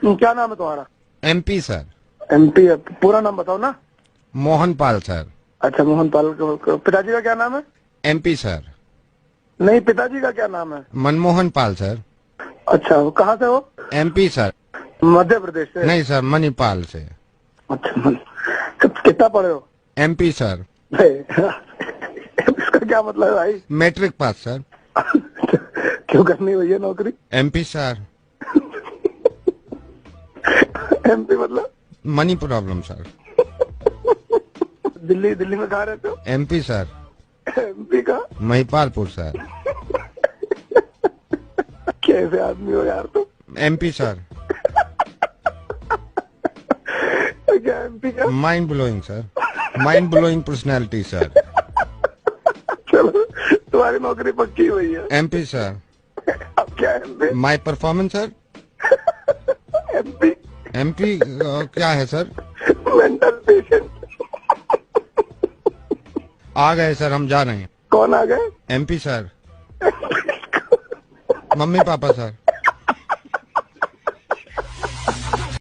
क्या नाम है तुम्हारा? MP sir. MP है। पूरा नाम बताओ ना। मोहन पाल सर। अच्छा मोहन पाल। पिताजी का क्या नाम है? MP sir. नहीं, पिताजी का क्या नाम है? मनमोहन पाल सर। अच्छा, वो कहाँ से हो? MP sir. मध्य प्रदेश से? नहीं सर, मणिपाल से। अच्छा, कितना पढ़े हो? MP sir. इसका क्या मतलब है भाई? Matric pass sir. क्यों करनी हुई है नौकरी? MP sir. MP मतलब? Money problem sir. दिल्ली में कहाँ रहते हो? MP sir. MP का? महिपालपुर सर। कैसे आदमी हो यार तुम? MP sir. क्या MP का? Mind blowing sir. Mind blowing personality sir. चलो, तुम्हारी नौकरी पक्की हुई है। MP sir. अब क्या है MP? My performance sir. MP क्या है सर? Mental patient. आ गए सर, हम जा रहे हैं। कौन आ गए? MP sir. Mummy papa sir.